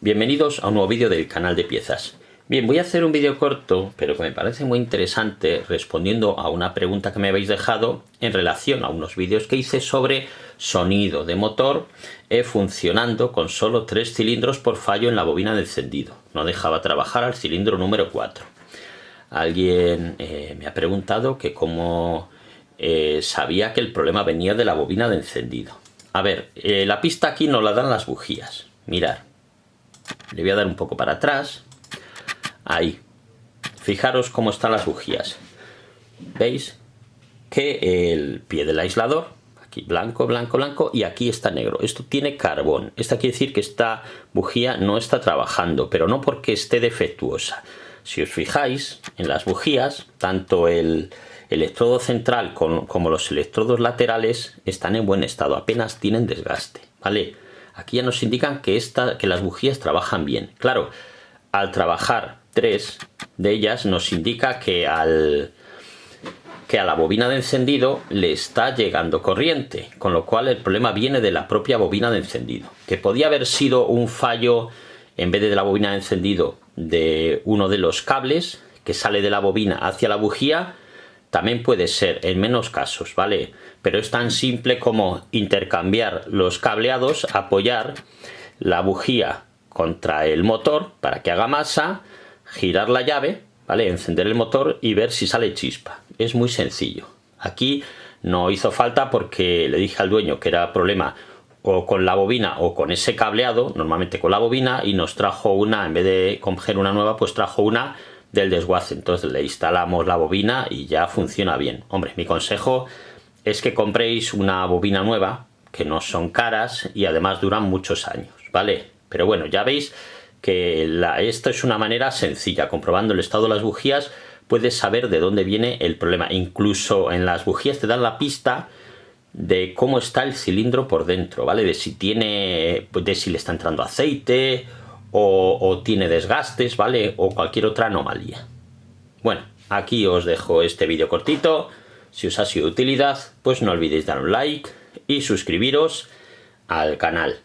Bienvenidos a un nuevo vídeo del canal de piezas. Bien, voy a hacer un vídeo corto, pero que me parece muy interesante, respondiendo a una pregunta que me habéis dejado en relación a unos vídeos que hice sobre sonido de motor funcionando con solo 3 cilindros por fallo en la bobina de encendido. No dejaba trabajar al cilindro número 4. Alguien me ha preguntado que cómo sabía que el problema venía de la bobina de encendido. A ver, la pista aquí nos la dan las bujías. Mirad. Le voy a dar un poco para atrás. Ahí. Fijaros cómo están las bujías. ¿Veis? Que el pie del aislador, aquí blanco, blanco, blanco, y aquí está negro. Esto tiene carbón. Esto quiere decir que esta bujía no está trabajando, pero no porque esté defectuosa. Si os fijáis en las bujías, tanto el electrodo central como los electrodos laterales están en buen estado, apenas tienen desgaste, ¿vale? Aquí ya nos indican que las bujías trabajan bien. Claro, al trabajar 3 de ellas nos indica que a la bobina de encendido le está llegando corriente, con lo cual el problema viene de la propia bobina de encendido. Que podía haber sido un fallo, en vez de la bobina de encendido, de uno de los cables que sale de la bobina hacia la bujía. También puede ser en menos casos, ¿vale? Pero es tan simple como intercambiar los cableados, apoyar la bujía contra el motor para que haga masa, girar la llave, ¿vale? Encender el motor y ver si sale chispa. Es muy sencillo. Aquí no hizo falta porque le dije al dueño que era problema o con la bobina o con ese cableado, normalmente con la bobina, y nos trajo una, en vez de coger una nueva, pues trajo una del desguace. Entonces le instalamos la bobina y ya funciona bien. Hombre, mi consejo es que compréis una bobina nueva, que no son caras y además duran muchos años, ¿vale? Pero bueno, ya veis que esto es una manera sencilla. Comprobando el estado de las bujías puedes saber de dónde viene el problema. Incluso en las bujías te dan la pista de cómo está el cilindro por dentro, ¿vale? De si le está entrando aceite o tiene desgastes, ¿vale? O cualquier otra anomalía. Bueno, aquí os dejo este vídeo cortito. Si os ha sido de utilidad, pues no olvidéis dar un like y suscribiros al canal.